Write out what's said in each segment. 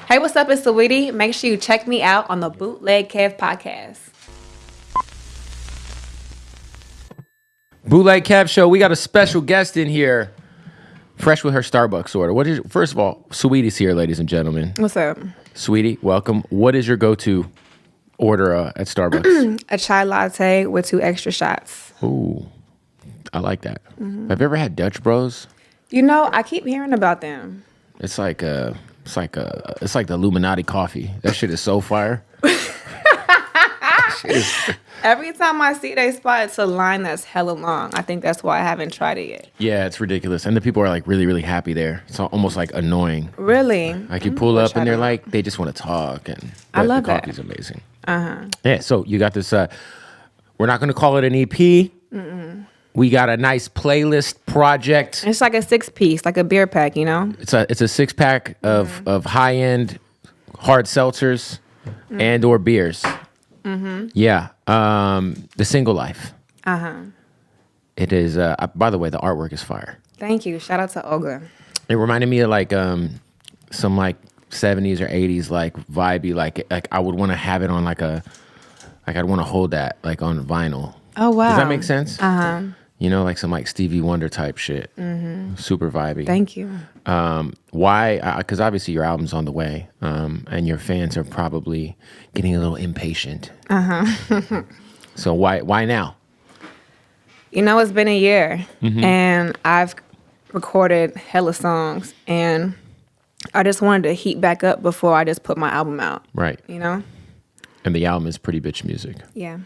Hey, what's up? It's Saweetie. Make sure you check me out on the Bootleg Kev podcast. Bootleg Kev Show. We got a special guest in here, fresh with her Starbucks order. First of all, Saweetie's here, ladies and gentlemen. What's up? Sweetie, welcome. What is your go-to order at Starbucks? A chai latte with 2 extra shots. Ooh, I like that. Have you ever had Dutch Bros? You know, I keep hearing about them. It's like the Illuminati coffee. That shit is so fire. Every time I see they spot, it's a line that's hella long. I think that's why I haven't tried it yet. Yeah, it's ridiculous. And the people are like really, really happy there. It's almost like annoying. Really? Like you pull up and they're like, they just want to talk. And I love the that. coffee's amazing. Yeah, so you got this, we're not going to call it an EP. We got a nice playlist project. It's like a 6-piece, like a beer pack, you know? It's a 6-pack of high-end hard seltzers and or beers. Yeah. The Single Life. It is, by the way, the artwork is fire. Thank you. Shout out to Olga. It reminded me of like some like 70s or 80s like vibey, like I would want to have it on like I'd want to hold that like on vinyl. Oh, wow. Does that make sense? You know, like some like Stevie Wonder type shit. Super vibey. Thank you. Why? Because obviously your album's on the way, and your fans are probably getting a little impatient. So why now? You know, it's been a year, and I've recorded hella songs, and I just wanted to heat back up before I just put my album out. Right. You know? And the album is pretty bitch music. Yeah.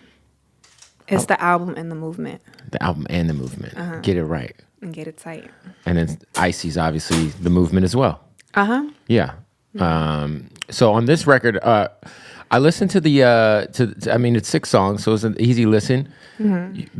It's the album and the movement. The album and the movement. Get it right. And get it tight. And then Icy's obviously the movement as well. Yeah. So on this record, I listened to I mean, it's 6 songs, so it's an easy listen. I mean,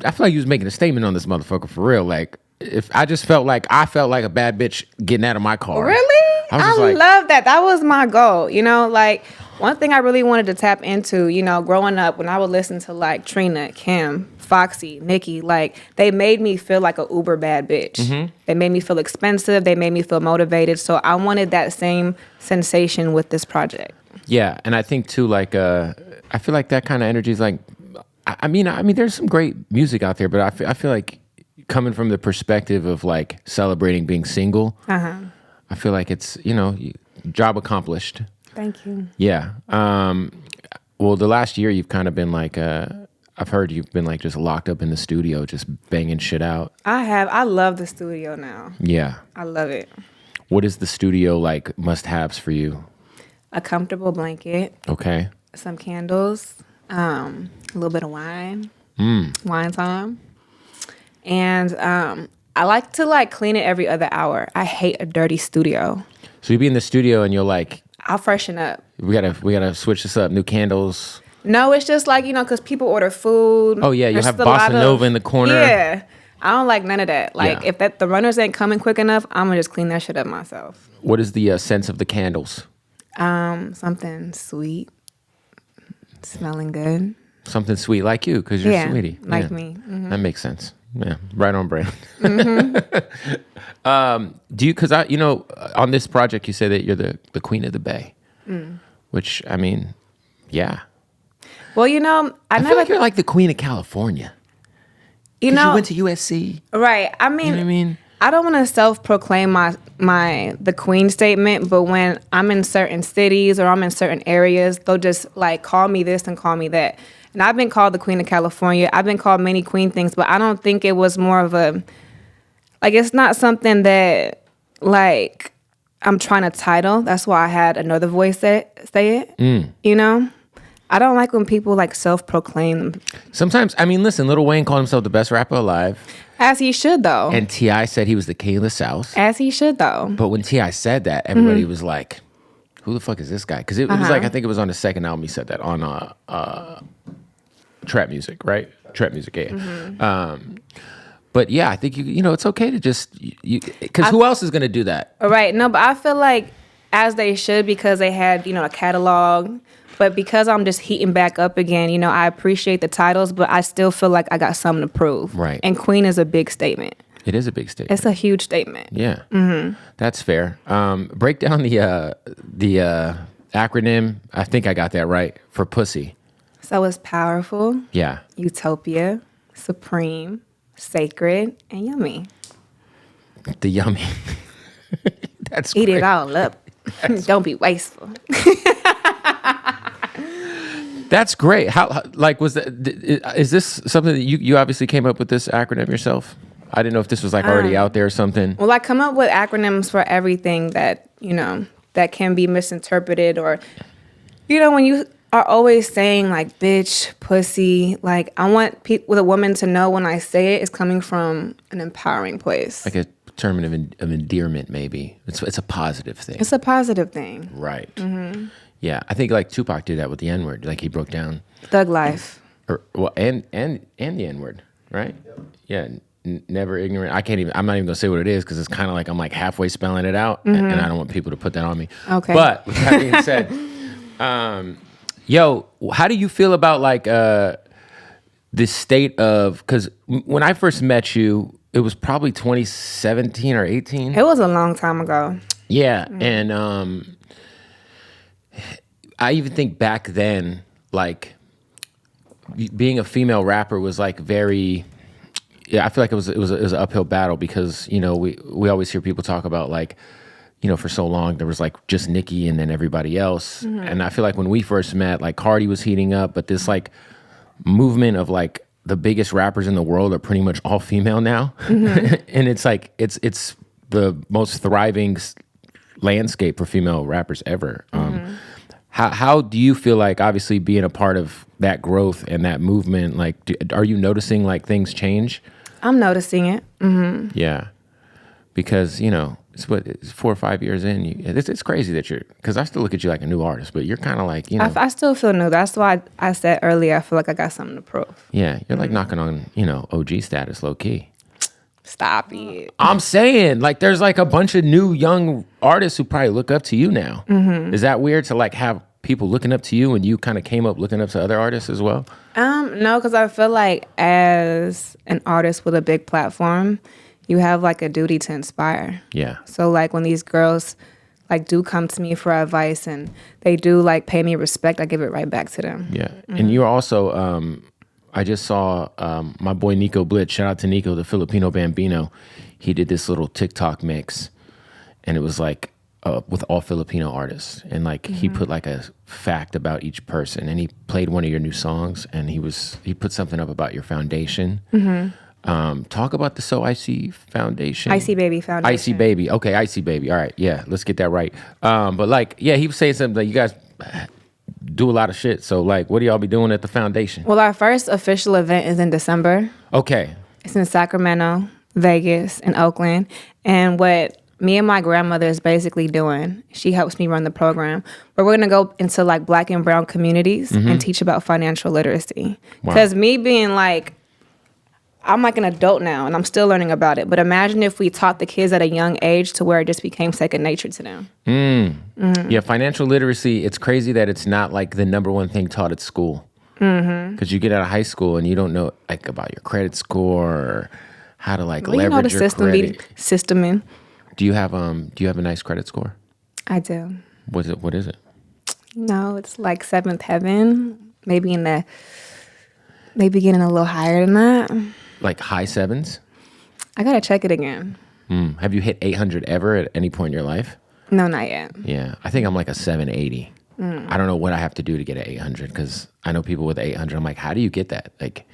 I feel like you was making a statement on this motherfucker for real. Like, I felt like a bad bitch getting out of my car. Really? I love that. That was my goal. You know, like, one thing I really wanted to tap into, you know, growing up, when I would listen to like Trina, Kim, Foxy, Nicki, like they made me feel like a uber bad bitch. They made me feel expensive. They made me feel motivated. So I wanted that same sensation with this project. Yeah, and I think too, like, I feel like that kind of energy is like, I mean, there's some great music out there, but I feel like coming from the perspective of like celebrating being single, I feel like it's, you know, job accomplished. Thank you. Yeah. Well, the last year you've kind of been like, I've heard you've been like just locked up in the studio, just banging shit out. I have. I love the studio now. Yeah. I love it. What is the studio like must-haves for you? A comfortable blanket. Okay. Some candles. A little bit of wine. Wine time. And I like to like clean it every other hour. I hate a dirty studio. So you be in the studio and you're like, I'll freshen up. we gotta switch this up. New candles. No, it's just like, you know, because people order food. Oh yeah, you'll There's have a Bossa lot of- Nova in the corner. Yeah. I don't like none of that. Like, Yeah. if the runners ain't coming quick enough, I'm going to just clean that shit up myself. What is the sense of the candles? Something sweet. Smelling good. Something sweet like you, because you're Saweetie. Like me. That makes sense. Yeah, right on brand. Do you? Because you know, on this project, you say that you're the queen of the Bay, which I mean, yeah. Well, you know, I feel like you're like the queen of California. You know, you went to USC, right? I mean, you know what I mean. I don't want to self-proclaim the queen statement, but when I'm in certain cities or I'm in certain areas, they'll just like call me this and call me that. And I've been called the queen of California. I've been called many queen things, but I don't think it was more of a, like, it's not something that like I'm trying to title. That's why I had another voice say it. You know? I don't like when people like self-proclaim. Sometimes, I mean, listen, Lil Wayne called himself the best rapper alive. As he should, though. And T.I. said he was the king of the South. As he should, though. But when T.I. said that, everybody was like, who the fuck is this guy? Because it was like, I think it was on his second album he said that, on Trap Music, right? Trap Music, yeah. But yeah, I think, you know, it's okay to just, because who else is going to do that? Right. No, but I feel like as they should, because they had, you know, a catalog. But because I'm just heating back up again, you know, I appreciate the titles, but I still feel like I got something to prove. Right. And Queen is a big statement. It is a big statement. It's a huge statement. Yeah, that's fair. Break down the acronym. I think I got that right for pussy. So it's powerful. Yeah. Utopia, supreme, sacred, and yummy. The yummy. That's Eat great. it all up. Don't be wasteful. That's great. How like was that? Is this something that you obviously came up with this acronym yourself? I didn't know if this was like already out there or something. Well, I come up with acronyms for everything that, that can be misinterpreted, or, when you are always saying like bitch, pussy, like I want with a woman to know when I say it, it's coming from an empowering place. Like a term of endearment, maybe. It's a positive thing. It's a positive thing. Right. Mm-hmm. Yeah, I think like Tupac did that with the N-word. Like he broke down thug life. And the N-word, right? Yeah, never ignorant. I'm not even gonna say what it is because it's kind of like I'm like halfway spelling it out, and I don't want people to put that on me. Okay. But with that being said, yo, how do you feel about like this state of? Because when I first met you, it was probably 2017 or 18. It was a long time ago. Yeah, and I even think back then, like being a female rapper was like very. Yeah, I feel like it was an uphill battle because we always hear people talk about like, for so long there was like just Nicki and then everybody else, and I feel like when we first met, like Cardi was heating up, but this like movement of like the biggest rappers in the world are pretty much all female now, and it's like it's the most thriving landscape for female rappers ever. How do you feel like, obviously being a part of that growth and that movement, like are you noticing like things change? I'm noticing it. Mm-hmm. Yeah, because it's 4 or 5 years in. It's crazy that because I still look at you like a new artist, but you're kind of like I still feel new. That's why I said earlier I feel like I got something to prove. Yeah, you're like knocking on OG status low key. Stop it. I'm saying, like, there's like a bunch of new young artists who probably look up to you now. Mm-hmm. Is that weird to like have people looking up to you and you kind of came up looking up to other artists as well? No, because I feel like as an artist with a big platform, you have like a duty to inspire. Yeah. So like when these girls like do come to me for advice and they do like pay me respect, I give it right back to them. Yeah. Mm-hmm. And you're also, I just saw my boy Nico Blitz, shout out to Nico, the Filipino Bambino. He did this little TikTok mix and it was like with all Filipino artists. And like he put like a fact about each person and he played one of your new songs and he put something up about your foundation. Mm-hmm. Talk about the So Icy Foundation. Icy Baby Foundation. Icy Baby. Okay, Icy Baby. All right. Yeah, let's get that right. But like, yeah, he was saying something like you guys do a lot of shit. So like, what do y'all be doing at the foundation? Well, our first official event is in December. Okay. It's in Sacramento, Vegas, and Oakland. And what me and my grandmother is basically doing, she helps me run the program, but we're going to go into like Black and brown communities and teach about financial literacy. Because me being like, I'm like an adult now and I'm still learning about it. But imagine if we taught the kids at a young age to where it just became second nature to them. Mm-hmm. Yeah, financial literacy, it's crazy that it's not like the number one thing taught at school. Because you get out of high school and you don't know like about your credit score or how to like leverage your credit. Systeming. Do you have a nice credit score? I do. What is it? No, it's like seventh heaven. Maybe getting a little higher than that. Like high sevens? I gotta check it again. Have you hit 800 ever at any point in your life? No, not yet. Yeah, I think I'm like a 780. I don't know what I have to do to get an 800 because I know people with 800. I'm like, how do you get that? Like,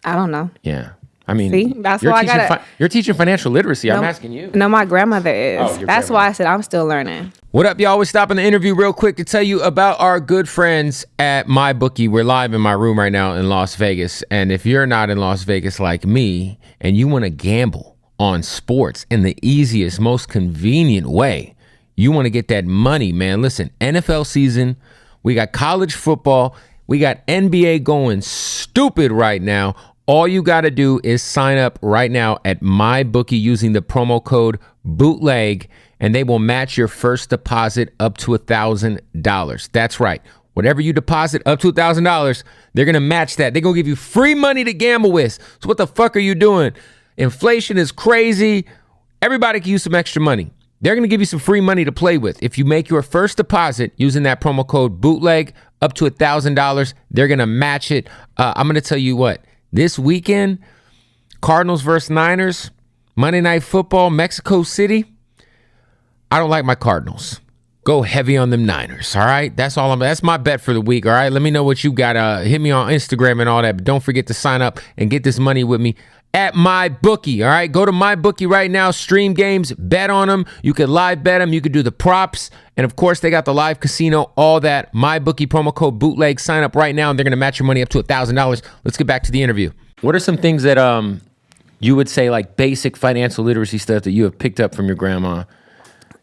I don't know. Yeah. I mean, see, that's why you're teaching financial literacy. I'm asking you. No, my grandmother is. That's why I said I'm still learning. What up, y'all? We're stopping the interview real quick to tell you about our good friends at MyBookie. We're live in my room right now in Las Vegas. And if you're not in Las Vegas like me and you want to gamble on sports in the easiest, most convenient way, you want to get that money, man. Listen, NFL season, we got college football, we got NBA going stupid right now. All you got to do is sign up right now at MyBookie using the promo code Bootleg, and they will match your first deposit up to $1,000. That's right. Whatever you deposit up to $1,000, they're going to match that. They're going to give you free money to gamble with. So what the fuck are you doing? Inflation is crazy. Everybody can use some extra money. They're going to give you some free money to play with. If you make your first deposit using that promo code Bootleg up to $1,000, they're going to match it. I'm going to tell you what, this weekend, Cardinals versus Niners, Monday Night Football, Mexico City. I don't like my Cardinals. Go heavy on them Niners, all right? That's my bet for the week, all right? Let me know what you got. Hit me on Instagram and all that, but don't forget to sign up and get this money with me at MyBookie, all right? Go to MyBookie right now, stream games, bet on them. You could live bet them. You could do the props. And, of course, they got the live casino, all that. MyBookie, promo code Bootleg. Sign up right now, and they're going to match your money up to $1,000. Let's get back to the interview. What are some things that you would say, like basic financial literacy stuff that you have picked up from your grandma?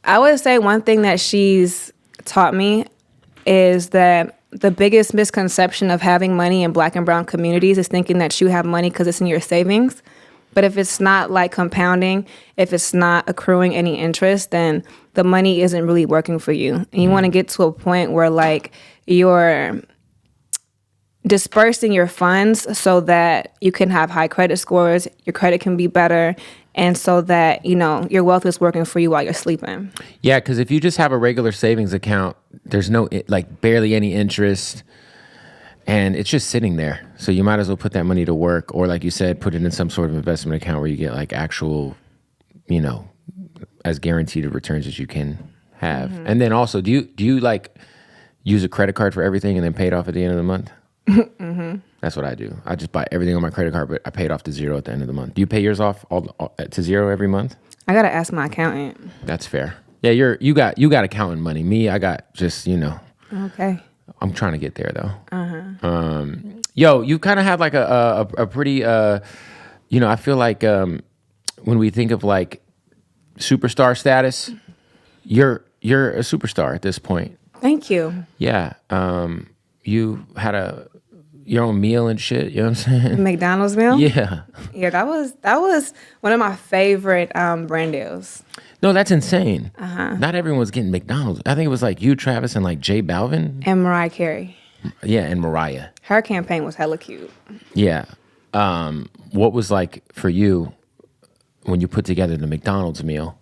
I would say one thing that she's taught me is that the biggest misconception of having money in Black and brown communities is thinking that you have money because it's in your savings. But if it's not like compounding, if it's not accruing any interest, then the money isn't really working for you. And you want to get to a point where like you're dispersing your funds so that you can have high credit scores, your credit can be better, and so that, you know, your wealth is working for you while you're sleeping. Yeah, because if you just have a regular savings account, there's no, like, barely any interest, and it's just sitting there. So you might as well put that money to work, or like you said, put it in some sort of investment account where you get, like, actual, you know, as guaranteed of returns as you can have. Mm-hmm. And then also, do you, like, use a credit card for everything and then pay it off at the end of the month? Mm-hmm. That's what I do. I just buy everything on my credit card, but I pay it off to zero at the end of the month. Do you pay yours off all to zero every month? I gotta ask my accountant. That's fair. Yeah, you got accountant money. Me, I got just, you know. Okay. I'm trying to get there though. Uh-huh. Yo, you kind of have like a pretty, you know, I feel like when we think of like superstar status, you're a superstar at this point. Thank you. Yeah. You had your own meal and shit, you know what I'm saying? McDonald's meal? Yeah. Yeah, that was one of my favorite brand deals. No, that's insane. Uh-huh. Not everyone's getting McDonald's. I think it was like you, Travis, and like J Balvin. And Mariah Carey. Yeah, and Mariah. Her campaign was hella cute. Yeah. What was like for you when you put together the McDonald's meal?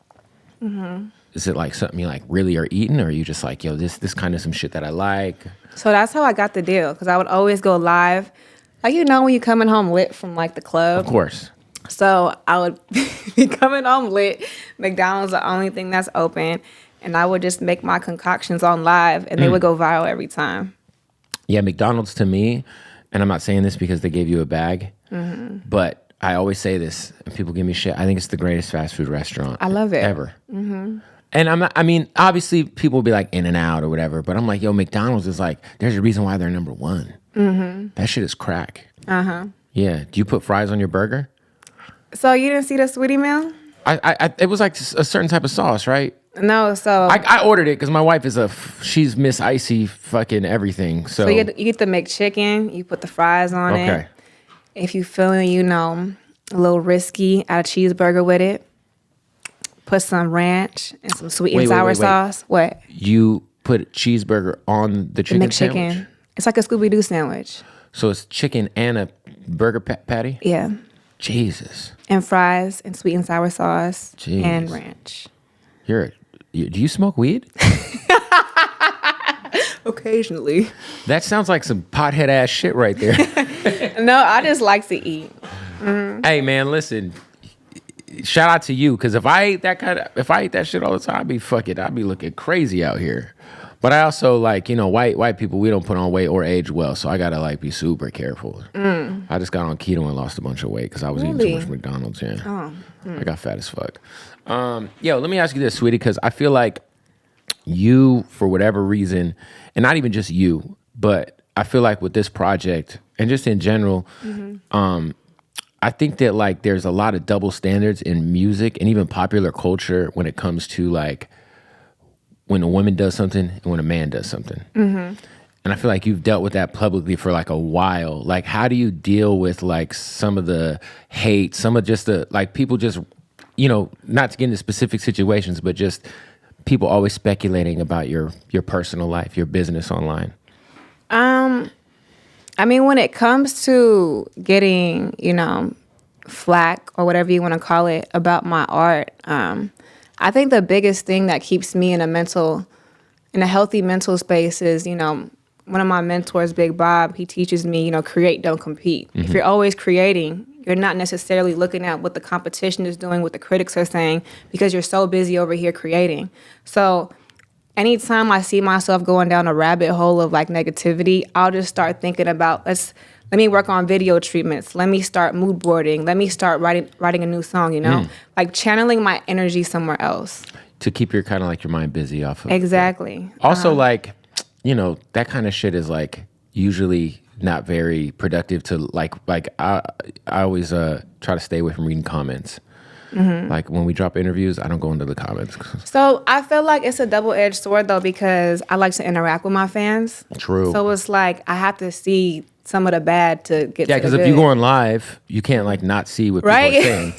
Mm-hmm. Is it like something you like really are eating, or are you just like, yo, this kind of some shit that I like? So that's how I got the deal, because I would always go live. Like, you know, when you're coming home lit from like the club. Of course. So I would be coming home lit. McDonald's the only thing that's open. And I would just make my concoctions on live, and they would go viral every time. Yeah, McDonald's to me, and I'm not saying this because they gave you a bag, but I always say this, and people give me shit. I think it's the greatest fast food restaurant. I love it. Ever. Mm-hmm. And I mean, obviously people will be like In-N-Out or whatever, but I'm like, yo, McDonald's is like, there's a reason why they're number one. Mm-hmm. That shit is crack. Uh-huh. Yeah. Do you put fries on your burger? So you didn't see the Saweetie meal? It was like a certain type of sauce, right? No, so... I ordered it because my wife is she's Miss Icy fucking everything, so... So you get the McChicken, you put the fries on it. Okay. If you feeling, you know, a little risky, add a cheeseburger with it. Put some ranch and some sweet and sour sauce. What? You put cheeseburger on the chicken sandwich? It's like a Scooby-Doo sandwich. So it's chicken and a burger patty? Yeah. Jesus. And fries and sweet and sour sauce. Jeez. And ranch. Do you smoke weed? Occasionally. That sounds like some pothead ass shit right there. No, I just like to eat. Mm-hmm. Hey man, listen. Shout out to you, because if I ate that shit all the time, I'd be looking crazy out here. But I also like, you know, white people, we don't put on weight or age well, so I gotta like be super careful. I just got on keto and lost a bunch of weight because I was eating too much McDonald's. Yeah, I got fat as fuck. Yo, let me ask you this, sweetie, because I feel like you, for whatever reason, and not even just you, but I feel like with this project and just in general, I think that like there's a lot of double standards in music and even popular culture when it comes to like when a woman does something and when a man does something. Mm-hmm. And I feel like you've dealt with that publicly for like a while. Like, how do you deal with like some of the hate, some of just the like people just, you know, not to get into specific situations, but just people always speculating about your personal life, your business online? I mean, when it comes to getting, you know, flack or whatever you want to call it about my art. I think the biggest thing that keeps me in a healthy mental space is, you know, one of my mentors, Big Bob, he teaches me, you know, create, don't compete. If you're always creating, you're not necessarily looking at what the competition is doing, what the critics are saying, because you're so busy over here creating. So anytime I see myself going down a rabbit hole of like negativity, I'll just start thinking about, let me work on video treatments. Let me start mood boarding. Let me start writing a new song, you know? Like channeling my energy somewhere else. To keep your kind of like your mind busy off of. Exactly. Also, like, you know, that kind of shit is like usually not very productive to like I always try to stay away from reading comments. Like when we drop interviews, I don't go into the comments. So I feel like it's a double-edged sword though, because I like to interact with my fans. True. So it's like I have to see some of the bad to get to the good. Yeah, because if you go on live, you can't like not see what people are saying.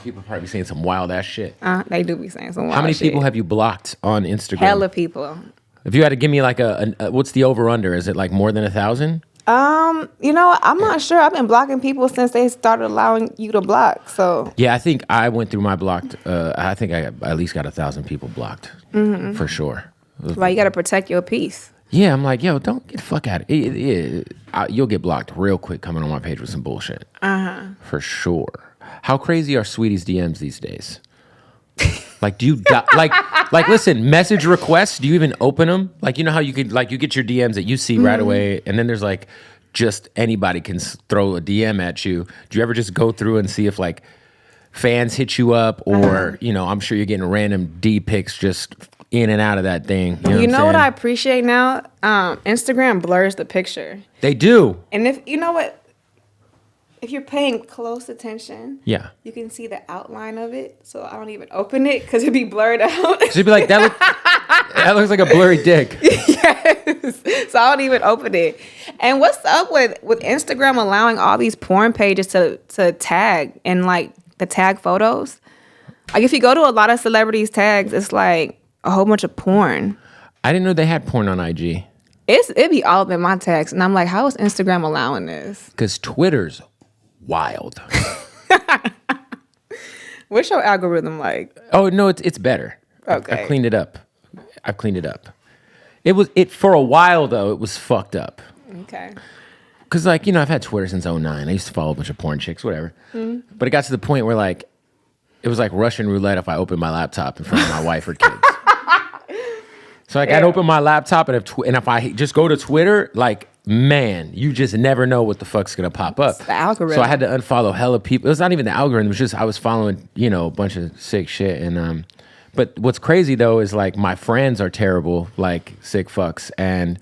People probably saying some wild ass shit. They do be saying some wild shit. How many people have you blocked on Instagram? Hella people. If you had to give me like a what's the over-under? Is it like more than 1,000? You know, I'm not sure. I've been blocking people since they started allowing you to block. So yeah, I think I went through my blocked. I think I at least got 1,000 people blocked for sure. Right, you got to protect your peace. Yeah, I'm like, yo, don't get the fuck out of it. You'll get blocked real quick coming on my page with some bullshit. For sure. How crazy are Saweetie's DMs these days? Like, do you like? Listen, message requests. Do you even open them? Like, you know how you could you get your DMs that you see right away, and then there's like just anybody can throw a DM at you. Do you ever just go through and see if like fans hit you up, or you know, I'm sure you're getting random D pics just in and out of that thing. You know what I appreciate now? Instagram blurs the picture. They do. And if you know what. If you're paying close attention, you can see the outline of it. So I don't even open it because it'd be blurred out. So you'd be like, that looks like a blurry dick. Yes. So I don't even open it. And what's up with Instagram allowing all these porn pages to tag and like the tag photos? Like if you go to a lot of celebrities' tags, it's like a whole bunch of porn. I didn't know they had porn on IG. It'd be all up in my tags. And I'm like, how is Instagram allowing this? Because Twitter's wild. What's your algorithm like? Oh no, it's better. Okay. I cleaned it up. It for a while though, it was fucked up. Okay. Cause like, you know, I've had Twitter since 2009. I used to follow a bunch of porn chicks, whatever. But it got to the point where like it was like Russian roulette if I opened my laptop in front of my wife or kids. So like I'd open my laptop and if I just go to Twitter, like man, you just never know what the fuck's gonna pop up. It's the algorithm. So I had to unfollow hella people. It was not even the algorithm. It was just I was following, you know, a bunch of sick shit. And but what's crazy though is like my friends are terrible, like sick fucks. And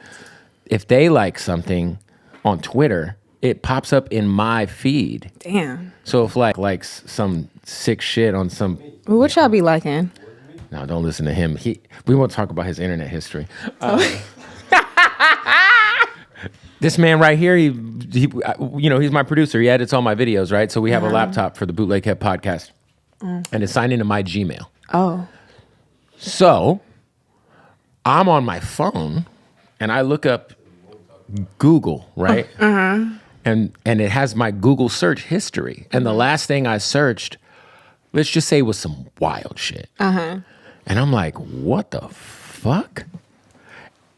if they like something on Twitter, it pops up in my feed. Damn. So if like some sick shit on some. What y'all be liking? No, don't listen to him. We won't talk about his internet history. This man right here, he, you know, he's my producer. He edits all my videos, right? So we have a laptop for the Bootleg podcast, and it's signed into my Gmail. Oh. So I'm on my phone, and I look up Google, right? And it has my Google search history, and the last thing I searched, let's just say, was some wild shit. And I'm like, what the fuck?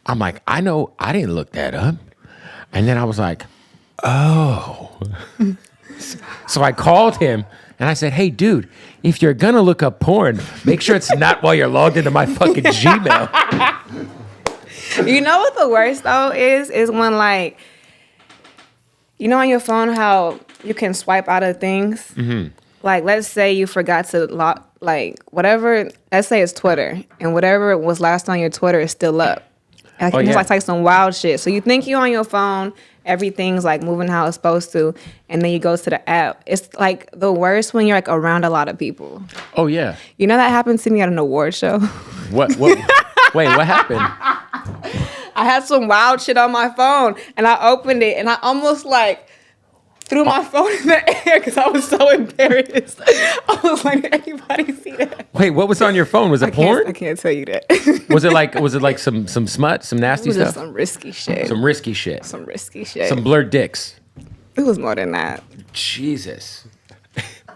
I'm like, I know I didn't look that up. And then I was like, oh. So I called him and I said, hey, dude, if you're going to look up porn, make sure it's not while you're logged into my fucking Gmail. You know what the worst, though, is when, like, you know on your phone how you can swipe out of things? Like, let's say you forgot to lock, like, whatever, let's say it's Twitter, and whatever was last on your Twitter is still up. Like, it's like some wild shit. So you think you're on your phone, everything's like moving how it's supposed to, and then you go to the app. It's like the worst when you're like around a lot of people. Oh yeah. You know that happened to me at an award show. What? Wait, what happened? I had some wild shit on my phone, and I opened it, and I almost like threw my phone in the air because I was so embarrassed. I was like, anybody see that? Wait, what was on your phone? Was it porn? I can't tell you that. Was it like some smut, some nasty it was stuff? Just some risky shit. Some risky shit. Some risky shit. Some blurred dicks. It was more than that. Jesus.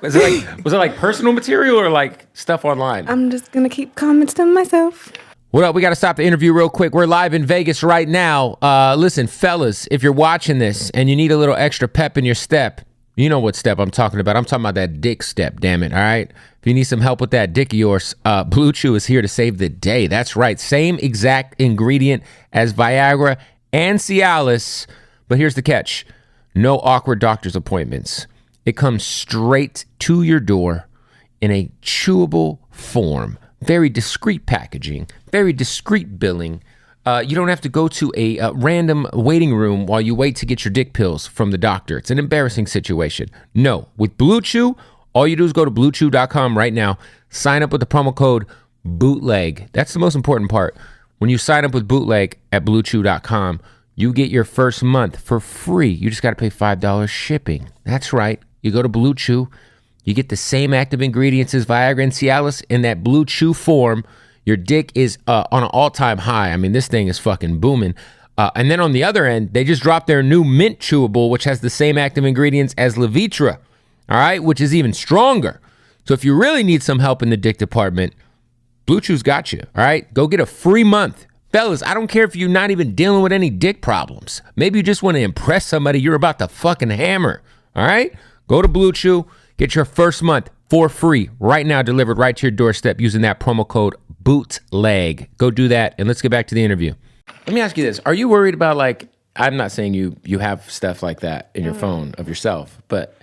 Was it like personal material or like stuff online? I'm just gonna keep comments to myself. What up? We got to stop the interview real quick. We're live in Vegas right now. Listen, fellas, if you're watching this and you need a little extra pep in your step, you know what step I'm talking about. I'm talking about that dick step, damn it, all right? If you need some help with that dick of yours, Blue Chew is here to save the day. That's right. Same exact ingredient as Viagra and Cialis, but here's the catch. No awkward doctor's appointments. It comes straight to your door in a chewable form. Very discreet packaging, very discreet billing. You don't have to go to a random waiting room while you wait to get your dick pills from the doctor. It's an embarrassing situation. No, with Blue Chew, all you do is go to bluechew.com right now, sign up with the promo code Bootleg. That's the most important part. When you sign up with Bootleg at bluechew.com, you get your first month for free. You just got to pay $5 shipping. That's right. You go to Blue Chew, you get the same active ingredients as Viagra and Cialis in that Blue Chew form. Your dick is on an all-time high. I mean, this thing is fucking booming. And then on the other end, they just dropped their new mint chewable, which has the same active ingredients as Levitra, all right, which is even stronger. So if you really need some help in the dick department, Blue Chew's got you, all right? Go get a free month. Fellas, I don't care if you're not even dealing with any dick problems. Maybe you just want to impress somebody you're about to fucking hammer, all right? Go to Blue Chew, get your first month for free right now, delivered right to your doorstep using that promo code Bootleg. Go do that, and let's get back to the interview. Let me ask you this. Are you worried about, like, I'm not saying you have stuff like that in your phone of yourself, but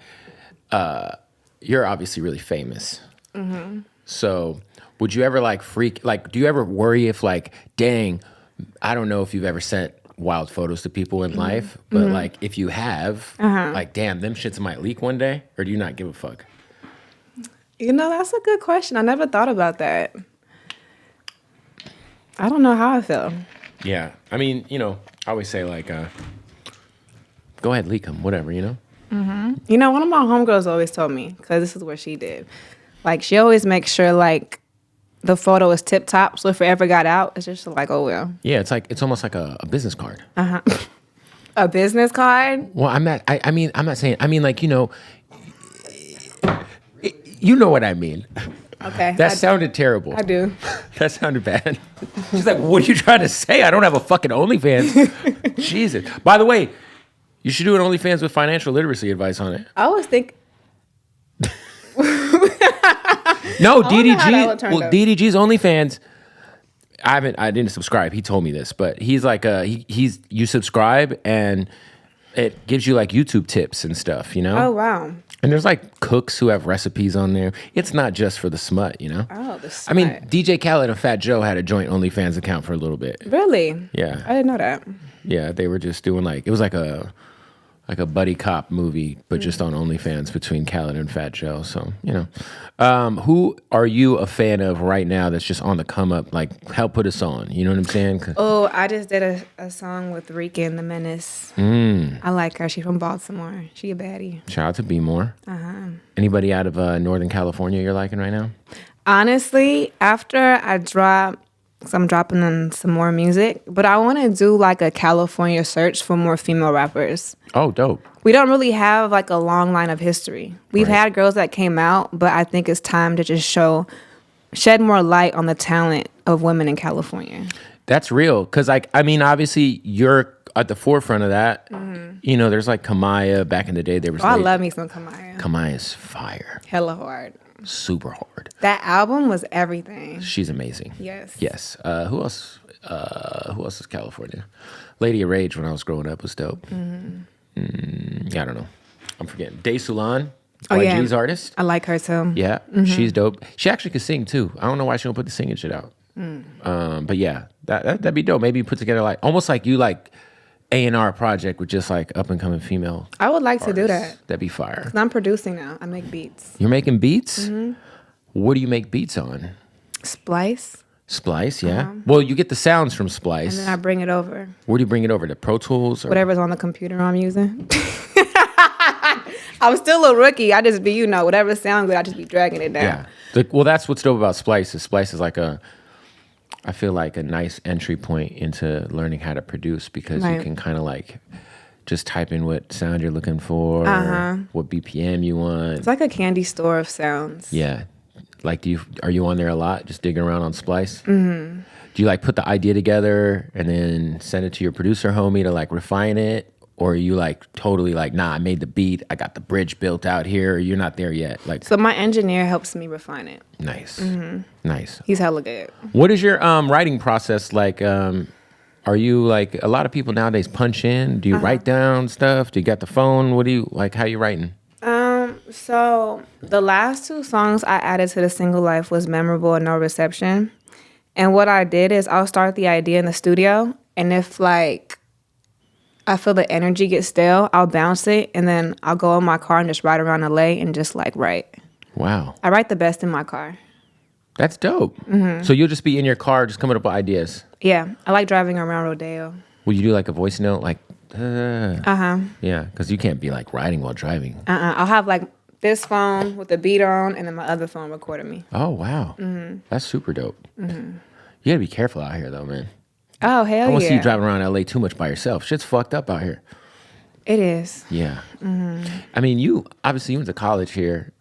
you're obviously really famous. Mm-hmm. So would you ever, like, do you ever worry if, like, dang, I don't know if you've ever sent wild photos to people in life, but, like, if you have, like, damn, them shits might leak one day, or do you not give a fuck? You know, that's a good question. I never thought about that. I don't know how I feel. Yeah. I mean, you know, I always say, like, go ahead, leak them, whatever, you know? Mm-hmm. You know, one of my homegirls always told me, because this is what she did. Like, she always makes sure, like, the photo is tip-top, so if it ever got out, it's just like, oh, well. Yeah, it's almost like a business card. Uh-huh. A business card? Well, I'm not saying, I mean, like, you know, you know what I mean. Okay. That sounded terrible. I do. That sounded bad. She's like, what are you trying to say? I don't have a fucking OnlyFans. Jesus. By the way, you should do an OnlyFans with financial literacy advice on it. I always think... No, DDG's OnlyFans. I didn't subscribe. He told me this, but he's like, you subscribe and it gives you like YouTube tips and stuff, you know? Oh, wow. And there's like cooks who have recipes on there. It's not just for the smut, you know? Oh, the smut. I mean, DJ Khaled and Fat Joe had a joint OnlyFans account for a little bit. Really? Yeah. I didn't know that. Yeah, they were just doing like, it was like a buddy cop movie, but just on OnlyFans between Khaled and Fat Joe. So, you know. Who are you a fan of right now that's just on the come up? Like, help put us on. You know what I'm saying? Oh, I just did a song with Rika and the Menace. I like her. She's from Baltimore. She a baddie. Shout out to Be More. Anybody out of Northern California you're liking right now? Honestly, after I drop, because I'm dropping in some more music, but I want to do like a California search for more female rappers. Oh, dope. We don't really have like a long line of history. We've had girls that came out, but I think it's time to just shed more light on the talent of women in California. That's real. Because, like, I mean, obviously, you're at the forefront of that. You know, there's like Kamaya. Back in the day, there was I love me some Kamaya. Kamaya's fire. Hella hard. Super hard. That album was everything. She's amazing. Yes. Yes. Who else? Who else is California? Lady of Rage, when I was growing up, was dope. I don't know. I'm forgetting. Day Sulan, YG's artist. I like her too. Yeah, she's dope. She actually could sing too. I don't know why she don't put the singing shit out. But yeah, that'd be dope. Maybe you put together like almost like you like A&R project with just like up and coming female. I would like to do that. That'd be fire. 'Cause I'm producing now. I make beats. You're making beats? What do you make beats on? Splice. Splice, yeah. Well, you get the sounds from Splice. And then I bring it over. Where do you bring it over? To Pro Tools? Or? Whatever's on the computer I'm using. I'm still a rookie. I just be, you know, whatever sounds good, I just be dragging it down. Yeah. Well, that's what's dope about Splice. Splice is like I feel like a nice entry point into learning how to produce because you can kind of like just type in what sound you're looking for, what BPM you want. It's like a candy store of sounds. Yeah. Like, are you on there a lot, just digging around on Splice? Mm-hmm. Do you like put the idea together and then send it to your producer homie to like refine it? Or are you like totally like, nah, I made the beat, I got the bridge built out here, or you're not there yet? Like, so my engineer helps me refine it. Nice. Nice. He's hella good. What is your writing process like? Are you like, a lot of people nowadays punch in? Do you write down stuff? Do you got the phone? What do you, like, how you writing? So the last 2 songs I added to the single Life was Memorable and No Reception. And what I did is I'll start the idea in the studio, and if like I feel the energy get stale, I'll bounce it, and then I'll go in my car and just ride around LA and just like write. Wow. I write the best in my car. That's dope. Mm-hmm. So you'll just be in your car just coming up with ideas? Yeah. I like driving around Rodeo. Will you do like a voice note? Like, Yeah, because you can't be like writing while driving. I'll have like this phone with the beat on, and then my other phone recording me. Oh, wow. Mm-hmm. That's super dope. Mm-hmm. You gotta be careful out here though, man. Oh, hell yeah. I don't see you driving around LA too much by yourself. Shit's fucked up out here. It is. Yeah. Mm-hmm. I mean, you went to college here.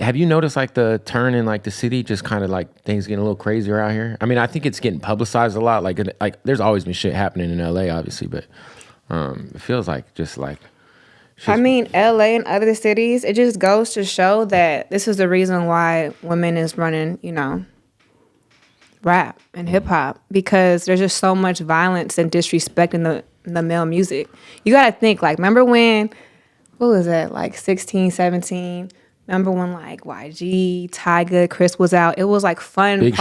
Have you noticed like the turn in like the city, just kind of like things getting a little crazier out here? I mean, I think it's getting publicized a lot. Like there's always been shit happening in LA, obviously, but it feels like just like. I mean, LA and other cities, it just goes to show that this is the reason why women is running, rap and hip hop, because there's just so much violence and disrespect in the male music. You got to think, like, remember when, what was that, like 16, 17? Remember when like YG, Tyga, Chris was out? It was like fun. Big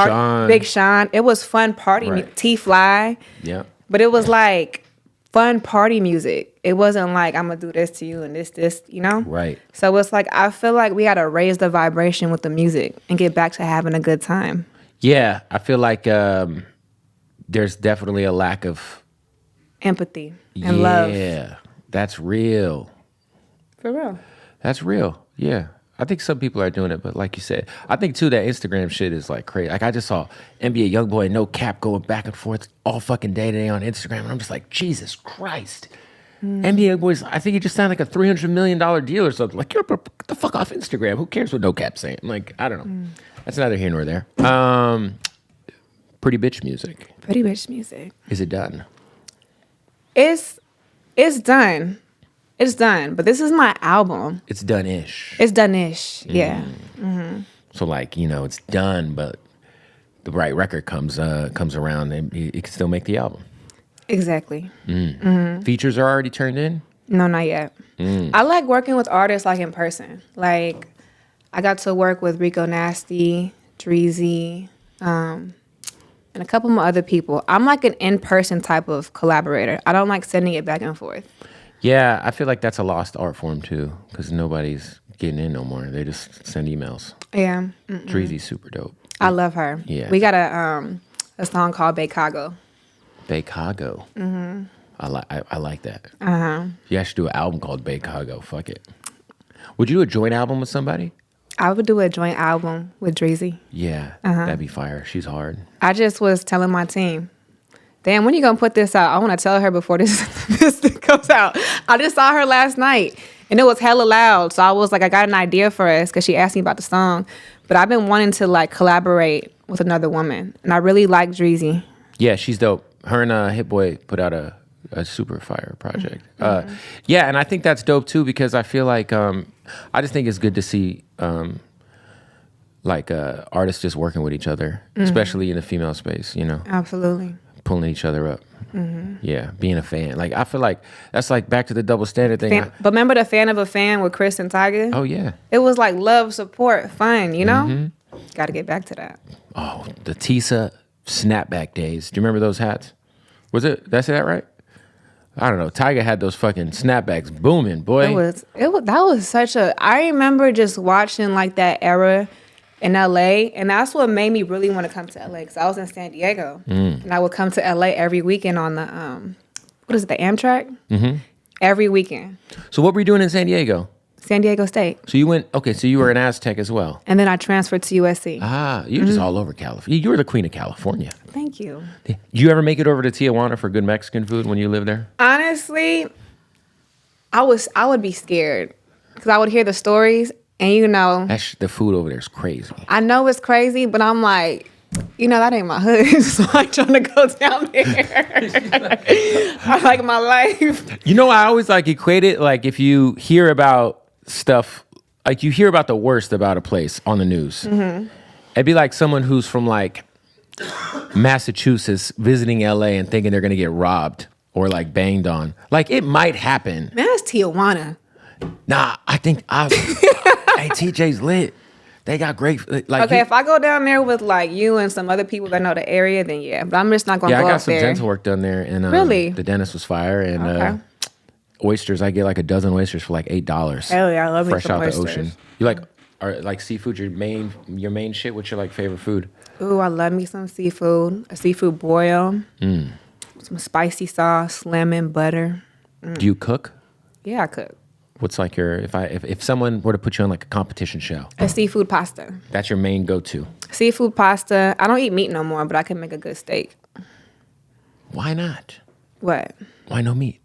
Sean. It was fun party. Right. T-Fly. Yeah. But it was like fun party music. It wasn't like, I'm going to do this to you and this, Right. So it's like, I feel like we got to raise the vibration with the music and get back to having a good time. Yeah. I feel like there's definitely a lack of empathy and love. Yeah. That's real. For real. That's real. Yeah. I think some people are doing it, but like you said, I think too that Instagram shit is like crazy. Like I just saw NBA YoungBoy and No Cap going back and forth all fucking day today on Instagram, and I'm just like, Jesus Christ. NBA YoungBoy's, I think he just signed like a $300 million deal or something. Like, get the fuck off Instagram. Who cares what No Cap's saying? Like, I don't know. That's neither here nor there. Pretty bitch music. Pretty bitch music. Is it done? It's done. It's done, but this is my album. It's done-ish. It's done-ish, yeah. Mm-hmm. So like, it's done, but the right record comes around and you can still make the album. Exactly. Features are already turned in? No, not yet. I like working with artists like in person. Like I got to work with Rico Nasty, Dreezy, and a couple more other people. I'm like an in-person type of collaborator. I don't like sending it back and forth. Yeah, I feel like that's a lost art form too, because nobody's getting in no more. They just send emails. Yeah. Dreezy's super dope. I love her. Yeah. We got a song called Baycago. Baycago. Mm-hmm. I like that. Uh-huh. You actually do an album called Baycago. Fuck it. Would you do a joint album with somebody? I would do a joint album with Dreezy. Yeah, that'd be fire. She's hard. I just was telling my team, damn, when you gonna put this out? I want to tell her before this comes out. I just saw her last night, and it was hella loud. So I was like, I got an idea for us, because she asked me about the song. But I've been wanting to like collaborate with another woman, and I really like Dreezy. Yeah, she's dope. Her and Hit Boy put out a super fire project. Yeah, and I think that's dope too, because I feel like I just think it's good to see artists just working with each other, especially in the female space. Absolutely. Pulling each other up. Yeah, being a fan. Like I feel like that's like back to the double standard thing. But remember the fan of a fan with Chris and Tyga? Oh yeah. It was like love, support, fun. Got to get back to that. Oh, the Tisa snapback days. Do you remember those hats? That's that right? I don't know. Tyga had those fucking snapbacks booming, boy. That was such a. I remember just watching like that era in LA, and that's what made me really want to come to LA, because I was in San Diego, and I would come to LA every weekend on the the Amtrak? Every weekend. So what were you doing in San Diego? San Diego State. So you went, okay, so you were an Aztec as well. And then I transferred to USC. Ah, you're just all over California. You were the queen of California. Thank you. Did you ever make it over to Tijuana for good Mexican food when you lived there? Honestly, I would be scared because I would hear the stories and The food over there is crazy. I know it's crazy, but I'm like, that ain't my hood, so I ain't trying to go down there. I like my life. I always equate it, if you hear about stuff, you hear about the worst about a place on the news. Mm-hmm. It'd be like someone who's from Massachusetts visiting LA and thinking they're gonna get robbed or banged on. It might happen. Man, that's Tijuana. Nah, I think hey, TJ's lit. They got great. Okay, if I go down there with you and some other people that know the area, then yeah. But I'm just not gonna go up there. Yeah, I got some dental work done there, and really, the dentist was fire. And oysters, I get a dozen oysters for $8. Hell yeah, I love fresh out oysters. The ocean. You are seafood your main shit? What's your favorite food? Ooh, I love me some seafood. A seafood boil, some spicy sauce, lemon, butter. Do you cook? Yeah, I cook. What's if someone were to put you on a competition show? A seafood pasta. That's your main go-to. Seafood pasta. I don't eat meat no more, but I can make a good steak. Why not? What? Why no meat?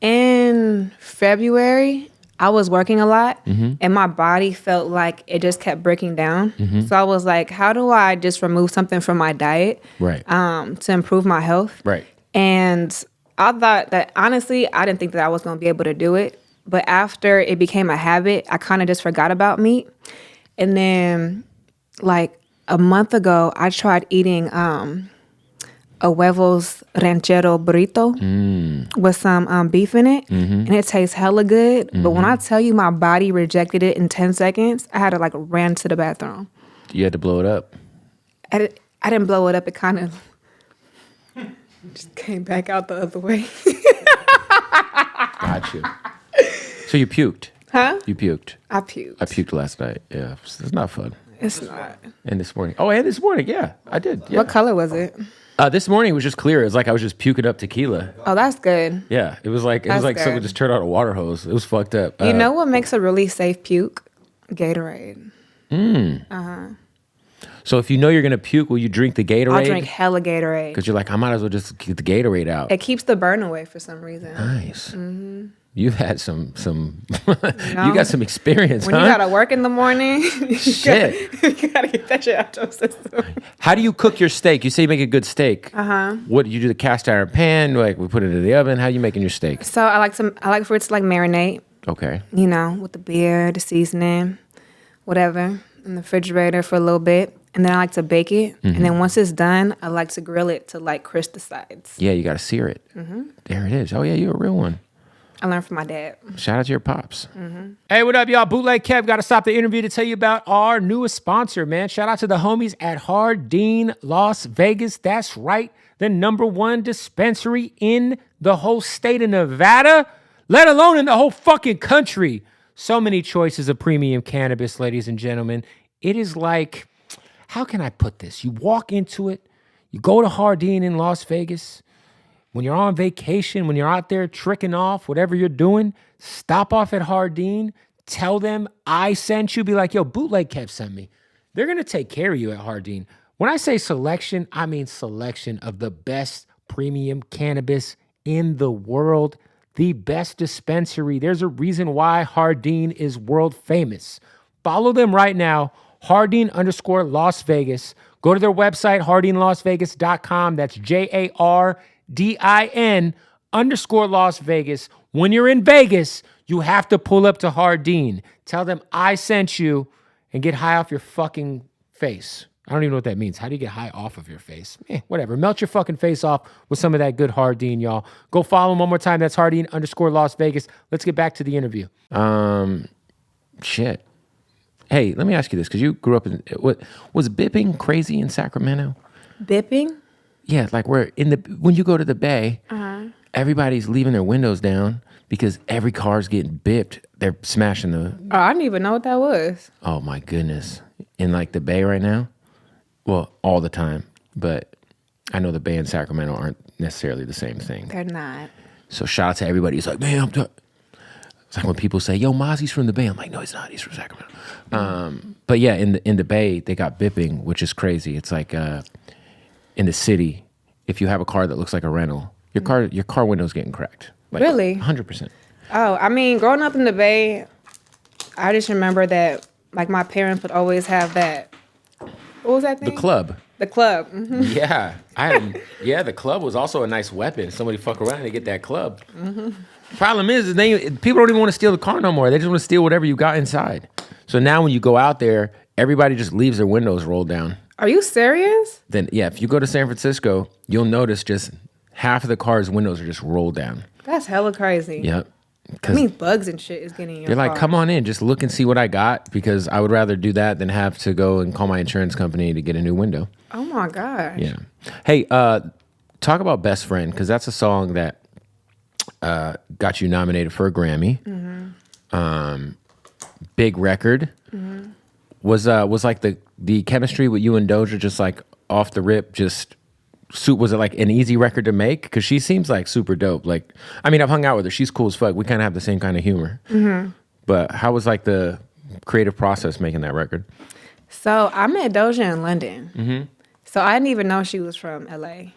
In February, I was working a lot, and my body felt like it just kept breaking down. Mm-hmm. So I was like, how do I just remove something from my diet, right? To improve my health, right? And I thought that, honestly, I didn't think that I was going to be able to do it. But after it became a habit, I kind of just forgot about meat. And then, a month ago, I tried eating a huevos ranchero burrito with some beef in it. Mm-hmm. And it tastes hella good. Mm-hmm. But when I tell you my body rejected it in 10 seconds, I had to, ran to the bathroom. You had to blow it up? I didn't blow it up. It kind of just came back out the other way. Got you. So you puked? Huh? You puked? I puked. I puked last night. Yeah, it's not fun. It's not. And this morning. Oh, and this morning, yeah, I did. Yeah. What color was it? This morning was just clear. It was like I was just puking up tequila. Oh, that's good. Yeah, it was like someone just turned on a water hose. It was fucked up. You know what makes a really safe puke? Gatorade. So if you know you're gonna puke, will you drink the Gatorade? I'll drink hella Gatorade. Because you're I might as well just get the Gatorade out. It keeps the burn away for some reason. Nice. Mm-hmm. You've had some you got some experience, when you gotta work in the morning, shit. You gotta get that shit out your system. How do you cook your steak? You say you make a good steak. What do you do? The cast iron pan? We put it in the oven. How are you making your steak? So I like for it to marinate. Okay. With the beer, the seasoning, whatever, in the refrigerator for a little bit. And then I like to bake it. Mm-hmm. And then once it's done, I like to grill it to crisp the sides. Yeah, you got to sear it. Mm-hmm. There it is. Oh, yeah, you're a real one. I learned from my dad. Shout out to your pops. Mm-hmm. Hey, what up, y'all? Bootleg Kev. Got to stop the interview to tell you about our newest sponsor, man. Shout out to the homies at Hardin Las Vegas. That's right. The #1 dispensary in the whole state of Nevada, let alone in the whole fucking country. So many choices of premium cannabis, ladies and gentlemen. It is how can I put this? You walk into it, you go to Hardin in Las Vegas. When you're on vacation, when you're out there tricking off, whatever you're doing, stop off at Hardin, tell them I sent you, be like, yo, Bootleg Kev sent me. They're going to take care of you at Hardin. When I say selection, I mean selection of the best premium cannabis in the world, the best dispensary. There's a reason why Hardin is world famous. Follow them right now, Hardin_Las Vegas. Go to their website, hardinlasvegas.com. That's JARDIN_Las Vegas. When you're in Vegas, you have to pull up to Hardin. Tell them I sent you and get high off your fucking face. I don't even know what that means. How do you get high off of your face? Whatever. Melt your fucking face off with some of that good Hardin, y'all. Go follow them one more time. That's Hardin_Las Vegas. Let's get back to the interview. Shit. Hey, let me ask you this, because you grew up in, was bipping crazy in Sacramento? Bipping? Yeah, when you go to the Bay, everybody's leaving their windows down because every car's getting bipped. They're smashing the... Oh, I didn't even know what that was. Oh, my goodness. In the Bay right now? Well, all the time. But I know the Bay and Sacramento aren't necessarily the same thing. They're not. So shout out to everybody who's like, man, It's like when people say, "Yo, Mozzie's from the Bay." I'm like, "No, he's not. He's from Sacramento." But yeah, in the Bay, they got bipping, which is crazy. It's like in the city, if you have a car that looks like a rental, your car window's getting cracked. Like, really? 100%. Oh, I mean, growing up in the Bay, I just remember that like my parents would always have that. What was that thing? The club. The club. Mm-hmm. Yeah, the club was also a nice weapon. Somebody fuck around and get that club. Mm-hmm. Problem is people don't even want to steal the car no more. They just want to steal whatever you got inside. So now when you go out there, everybody just leaves their windows rolled down. Are you serious? Then yeah, if you go to San Francisco, you'll notice just half of the car's windows are just rolled down. That's hella crazy. Yep. I mean, bugs and shit is getting in your You're like, car. come on in, just look and see what I got, because I would rather do that than have to go and call my insurance company to get a new window. Oh my gosh. Yeah. Hey, talk about Best Friend, because that's a song that got you nominated for a Grammy. Mm-hmm. Big record. Mm-hmm. Was like the chemistry with you and Doja just like off the rip, just... Was it like an easy record to make? Because she seems like super dope. Like, I mean, I've hung out with her. She's cool as fuck. We kind of have the same kind of humor. Mm-hmm. But how was like the creative process making that record? So I met Doja in London. Mm-hmm. So I didn't even know she was from LA.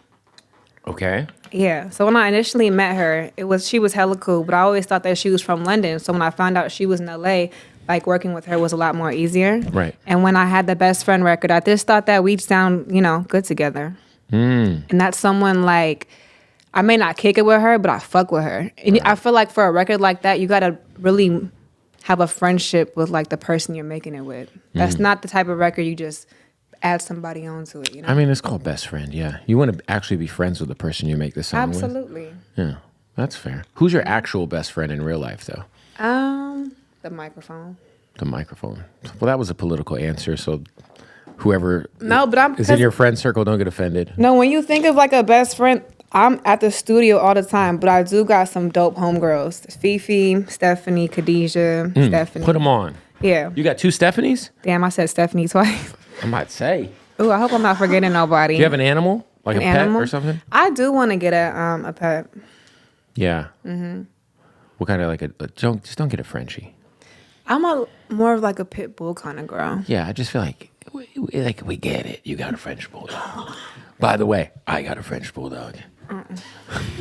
Okay. Yeah. So when I initially met her, she was hella cool, but I always thought that she was from London. So when I found out she was in LA, like working with her was a lot more easier. Right. And when I had the Best Friend record, I just thought that we'd sound, good together. And that's someone like, I may not kick it with her, but I fuck with her. And right. I feel like for a record like that, you got to really have a friendship with like the person you're making it with. That's not the type of record you just add somebody onto it, I mean, it's called Best Friend, yeah. You want to actually be friends with the person you make the song Absolutely. with. Yeah, that's fair. Who's your actual best friend in real life, though? The microphone. The microphone. Well, that was a political answer, so... Whoever is in your friend circle, don't get offended. No, when you think of like a best friend, I'm at the studio all the time, but I do got some dope homegirls. Fifi, Stephanie, Khadijah, Stephanie. Put them on. Yeah. You got 2 Stephanies? Damn, I said Stephanie twice. I might say. Ooh, I hope I'm not forgetting nobody. Do you have an animal? Like an pet or something? I do want to get a pet. Yeah. Mm-hmm. What kind of like just don't get a Frenchie. I'm more of like a pit bull kind of girl. Yeah, I just feel like we get it. You got a French bulldog. By the way, I got a French bulldog.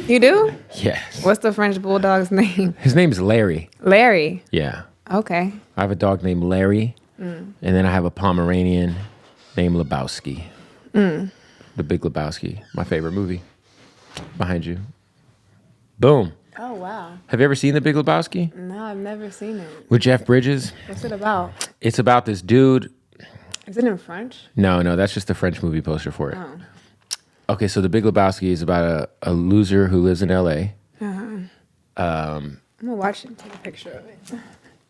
You do? Yes. What's the French bulldog's name? His name's Larry. Larry? Yeah. Okay. I have a dog named Larry, and then I have a Pomeranian named Lebowski. The Big Lebowski, my favorite movie. Behind you. Boom. Oh, wow. Have you ever seen The Big Lebowski? No, I've never seen it. With Jeff Bridges? What's it about? It's about this dude. Is it in French? No, that's just the French movie poster for it. Oh. Okay, so The Big Lebowski is about a loser who lives in L.A. Uh-huh. I'm going to watch it and take a picture of it.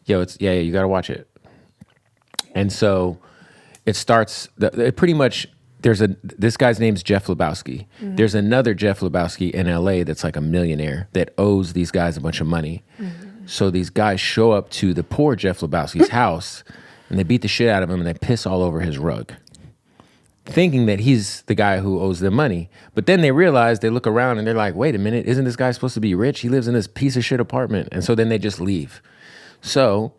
Yo, you got to watch it. And so it starts, it pretty much, this guy's name's Jeff Lebowski. Mm-hmm. There's another Jeff Lebowski in L.A. that's like a millionaire that owes these guys a bunch of money. Mm-hmm. So these guys show up to the poor Jeff Lebowski's house, and they beat the shit out of him, and they piss all over his rug, thinking that he's the guy who owes them money. But then they realize, they look around, and they're like, wait a minute, isn't this guy supposed to be rich? He lives in this piece of shit apartment. And so then they just leave. So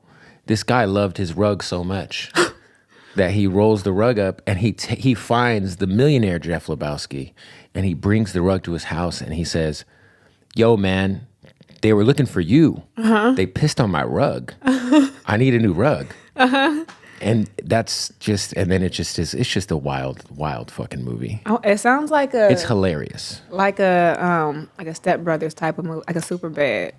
this guy loved his rug so much that he rolls the rug up, and he finds the millionaire Jeff Lebowski, and he brings the rug to his house, and he says, yo, man, they were looking for you. Uh-huh. They pissed on my rug. Uh-huh. I need a new rug. Uh-huh. And that's just, and then it's just a wild, wild fucking movie. Oh, it sounds like it's hilarious. Like a Step Brothers type of movie, like a Super Bad.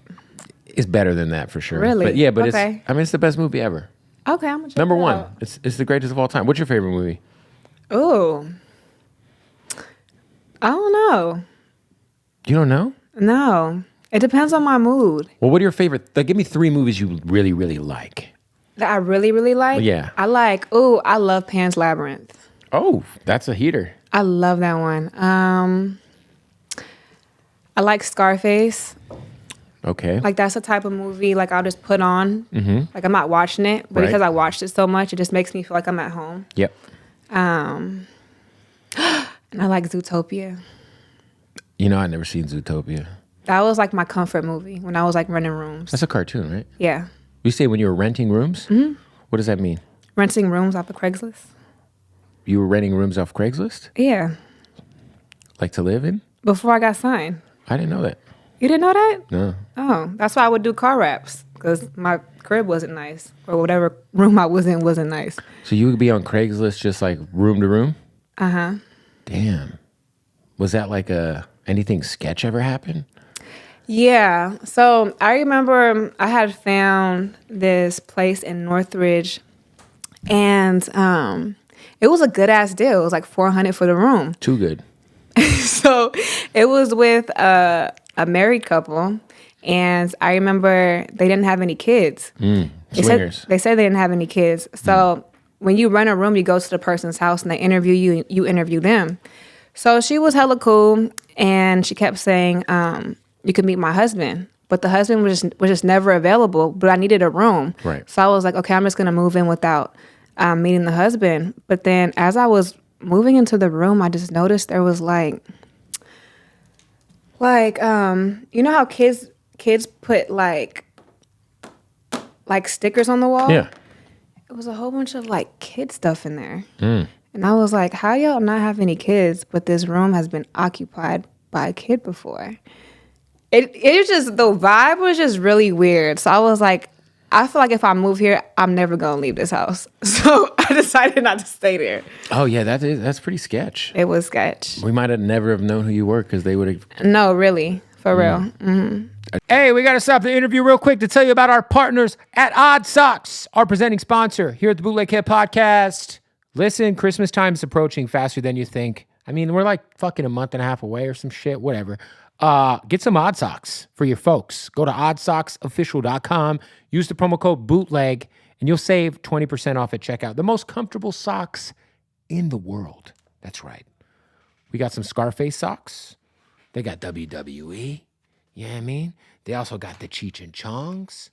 It's better than that for sure. Really? But yeah, but okay. It's the best movie ever. Okay, I'm gonna check Number it one. out. It's the greatest of all time. What's your favorite movie? Ooh. I don't know. You don't know? No. It depends on my mood. Well, what are your favorite? Like, give me 3 movies you really, really like. That I really, really like? Well, yeah. I love Pan's Labyrinth. Oh, that's a heater. I love that one. I like Scarface. Okay. Like, that's the type of movie, like, I'll just put on. Mm-hmm. Like, I'm not watching it, but because I watched it so much, it just makes me feel like I'm at home. Yep. And I like Zootopia. You know, I've never seen Zootopia. That was like my comfort movie when I was like renting rooms. That's a cartoon, right? Yeah. You say when you were renting rooms? Mm-hmm. What does that mean? Renting rooms off of Craigslist. You were renting rooms off Craigslist? Yeah. Like to live in? Before I got signed. I didn't know that. You didn't know that? No. Oh, that's why I would do car wraps, because my crib wasn't nice, or whatever room I was in wasn't nice. So you would be on Craigslist just like room to room? Uh-huh. Damn. Was that like anything sketch ever happen? Yeah. So I remember I had found this place in Northridge, and it was a good ass deal. It was like $400 for the room. Too good. So it was with a married couple, and I remember they didn't have any kids. Swingers. They said they didn't have any kids. So when you rent a room, you go to the person's house and they interview you, and you interview them. So she was hella cool, and she kept saying, you can meet my husband. But the husband was just never available, but I needed a room. Right. So I was like, okay, I'm just going to move in without meeting the husband. But then as I was moving into the room, I just noticed there was like you know how kids put like stickers on the wall? Yeah. It was a whole bunch of like kid stuff in there. And I was like, how y'all not have any kids, but this room has been occupied by a kid before? It was just, the vibe was just really weird. So I was like, I feel like if I move here, I'm never going to leave this house. So I decided not to stay there. Oh, yeah, that's pretty sketch. It was sketch. We might have never have known who you were because they would have... No, really. For real. Mm-hmm. Hey, we got to stop the interview real quick to tell you about our partners at Odd Socks, our presenting sponsor here at the Bootleg Hip Podcast. Listen, Christmas time is approaching faster than you think. I mean, we're like fucking a month and a half away or some shit, whatever. Get some Odd Socks for your folks. Go to oddsocksofficial.com. Use the promo code BOOTLEG, and you'll save 20% off at checkout. The most comfortable socks in the world. That's right. We got some Scarface socks. They got WWE. You know what I mean? They also got the Cheech and Chongs.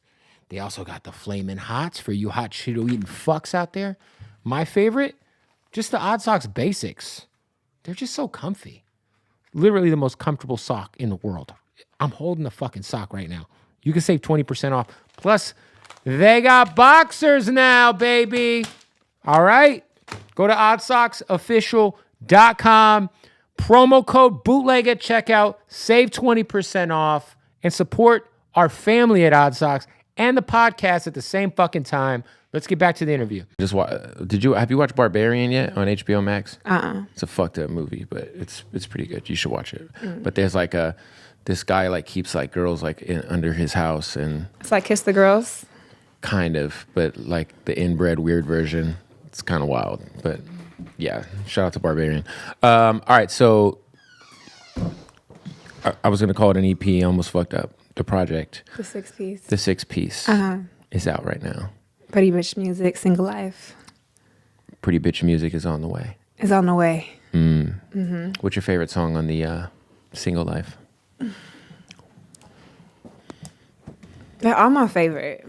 They also got the Flamin' Hots for you hot Cheeto-eating fucks out there. My favorite, just the Odd Socks Basics. They're just so comfy. Literally the most comfortable sock in the world. I'm holding the fucking sock right now. You can save 20% off. Plus, they got boxers now, baby. All right? Go to oddsocksofficial.com. Promo code BOOTLEG at checkout. Save 20% off. And support our family at Odd Socks and the podcast at the same fucking time. Let's get back to the interview. Have you watched Barbarian yet on HBO Max? It's a fucked up movie, but it's pretty good. You should watch it. But there's like this guy like keeps like girls like under his house, and It's like Kiss the Girls. kind of, but like the inbred weird version. It's kind of wild, but yeah. Shout out to Barbarian. All right, so I was gonna call it an EP. I almost fucked up. The project, The 6-piece. the 6-piece, is out right now. Pretty Bitch Music, Single Life. Pretty Bitch Music is on the way. Is on the way. What's your favorite song on the Single Life? They're all my favorite.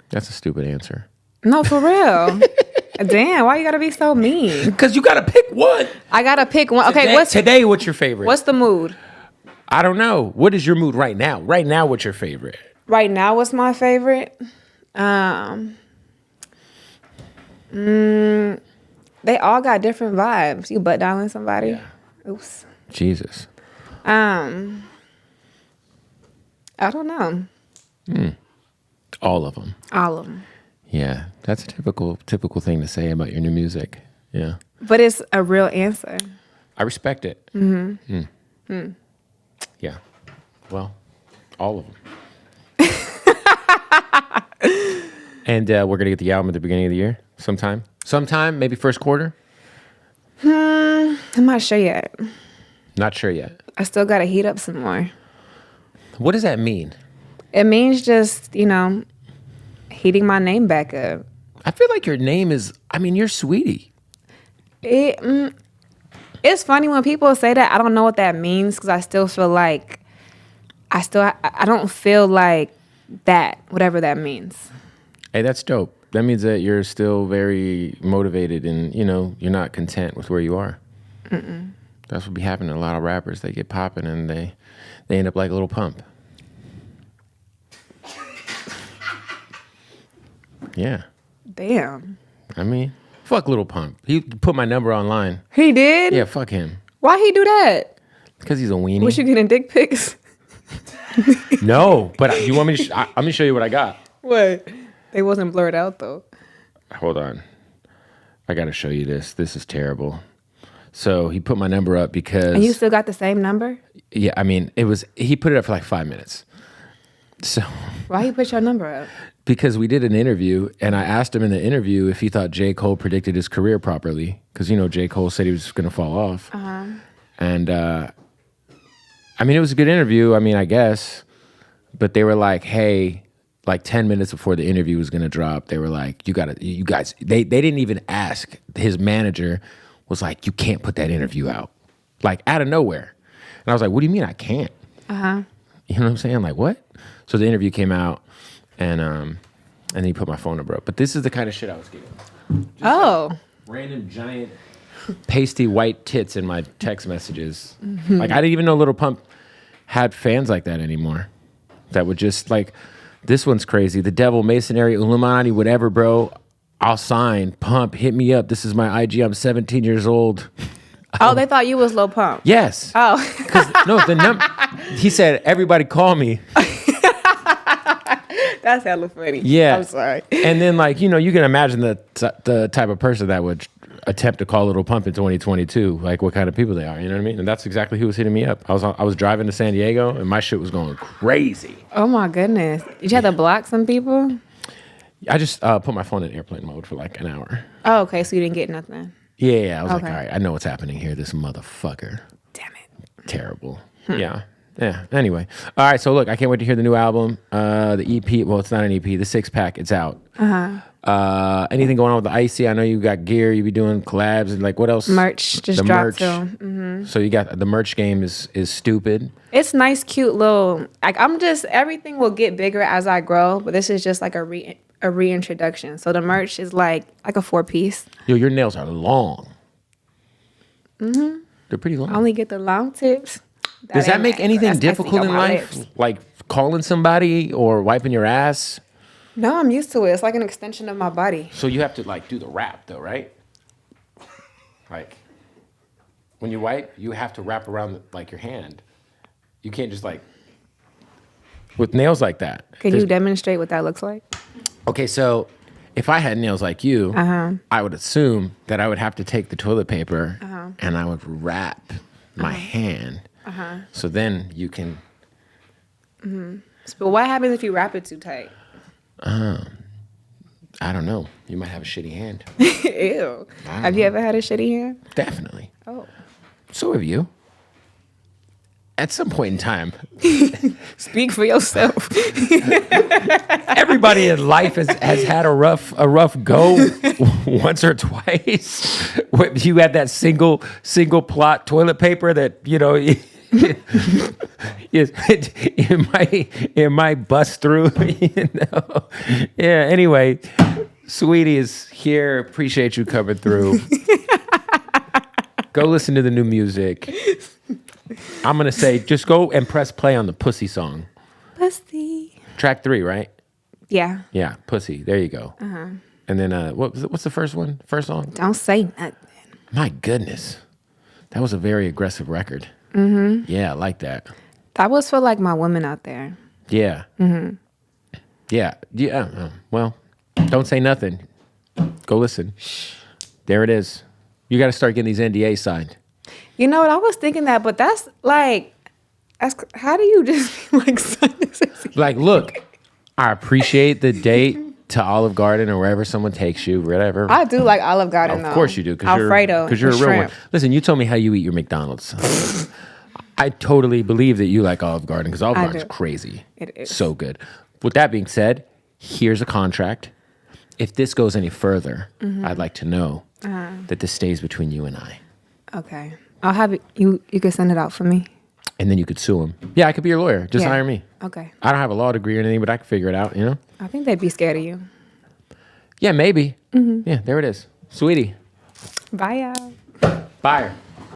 That's a stupid answer. No, for real. Damn, why you gotta be so mean? Because you gotta pick one. I gotta pick one. Okay, today? What's your favorite? what's the mood? I don't know. What is your mood right now? Right now, what's your favorite? Right now, what's my favorite? They all got different vibes. You butt dialing somebody? Yeah. Oops. Jesus. I don't know. All of them. All of them. Yeah, that's a typical thing to say about your new music. Yeah. But it's a real answer. I respect it. Yeah. Well, all of them. And we're going to get the album at the beginning of the year sometime. Sometime, maybe first quarter? I'm not sure yet. Not sure yet. I still got to heat up some more. What does that mean? It means just, heating my name back up. I feel like your name is, you're Saweetie. It's funny when people say that. I don't know what that means because I still feel like, I don't feel like that, whatever that means. Hey, that's dope. That means that you're still very motivated and, you're not content with where you are. That's what be happening to a lot of rappers. They get popping and they end up like Lil Pump. Yeah. Damn. I mean, fuck Lil Pump. He put my number online. He did? Yeah, fuck him. Why he do that? Because he's a weenie. Was you getting dick pics? No, but you want me to? I'm gonna show you what I got. What? They wasn't blurred out though. Hold on. I gotta show you this. This is terrible. So he put my number up because. And you still got the same number? Yeah, I mean, he put it up for like 5 minutes. So. Why he put your number up? Because we did an interview, and I asked him in the interview if he thought J. Cole predicted his career properly. Because, J. Cole said he was going to fall off. Uh-huh. And, I mean, it was a good interview, I guess. But they were like, hey, like 10 minutes before the interview was going to drop, they were like, you guys, they didn't even ask. His manager was like, you can't put that interview out. Like, out of nowhere. And I was like, what do you mean I can't? Uh-huh. You know what I'm saying? Like, what? So the interview came out, and then he put my phone number up. But this is the kind of shit I was getting. Just like random giant pasty white tits in my text messages. Mm-hmm. Like, I didn't even know Lil Pump had fans like that anymore. That would just, like, this one's crazy. The devil, masonry, Illuminati, whatever, bro. I'll sign. Pump, hit me up. This is my IG. I'm 17 years old. Oh, they thought you was Lil Pump. Yes. Oh. No, he said, everybody call me. That's hella funny. Yeah. I'm sorry. And then, like, you can imagine the type of person that would attempt to call Lil Pump in 2022, like what kind of people they are, you know what I mean? And that's exactly who was hitting me up. I was driving to San Diego, and my shit was going crazy. Oh, my goodness. Did you have to block some people? I just put my phone in airplane mode for like an hour. Oh, okay, so you didn't get nothing. Yeah, I was like, all right, I know what's happening here, this motherfucker. Damn it. Terrible. Yeah. Anyway. All right. So look, I can't wait to hear the new album. The EP. Well, it's not an EP. The 6-pack. It's out. Anything going on with the Icy? I know you got gear. You be doing collabs and like what else? Merch just dropped. Mm-hmm. So you got the merch game is stupid. It's nice, cute little. Like everything will get bigger as I grow, but this is just like a reintroduction. So the merch is like a 4-piece. Yo, your nails are long. Mm-hmm. They're pretty long. I only get the long tips. Does that make anything difficult in life? Lips. Like calling somebody or wiping your ass? No, I'm used to it. It's like an extension of my body. So you have to like do the wrap though, right? Like when you wipe, you have to wrap around like your hand. You can't just like with nails like that. Can you demonstrate what that looks like? Okay, so if I had nails like you, I would assume that I would have to take the toilet paper and I would wrap my hand. So then you can. Mm-hmm. But what happens if you wrap it too tight? I don't know. You might have a shitty hand. Ew. Have you ever had a shitty hand? Definitely. Oh. So have you. At some point in time. Speak for yourself. Everybody in life has had a rough go once or twice. You had that single plot toilet paper that, it might bust through, Yeah, anyway, Saweetie is here. Appreciate you coming through. Go listen to the new music. I'm going to say, just go and press play on the Pussy song. Pussy. Track 3, right? Yeah. Yeah, Pussy. There you go. And then, what's the first one? First song? Don't say nothing. My goodness. That was a very aggressive record. Mm-hmm. Yeah, I like that. That was for like my women out there. Yeah. Mm-hmm. Yeah. Well, don't say nothing. Go listen. There it is. You got to start getting these NDAs signed. You know what? I was thinking that, but that's how do you just like sign this? Like, look, I appreciate the date to Olive Garden or wherever someone takes you, whatever. I do like Olive Garden, though. Of course you do. Alfredo. Because you're a real one. Listen, you told me how you eat your McDonald's. I totally believe that you like Olive Garden because Olive Garden is crazy. It is. So good. With that being said, here's a contract. If this goes any further, I'd like to know that this stays between you and I. Okay. I'll have it. You can send it out for me. And then you could sue him. Yeah, I could be your lawyer. Just hire me. Okay. I don't have a law degree or anything, but I can figure it out, I think they'd be scared of you. Yeah, maybe. Yeah, there it is. Saweetie. Bye, y'all. Bye.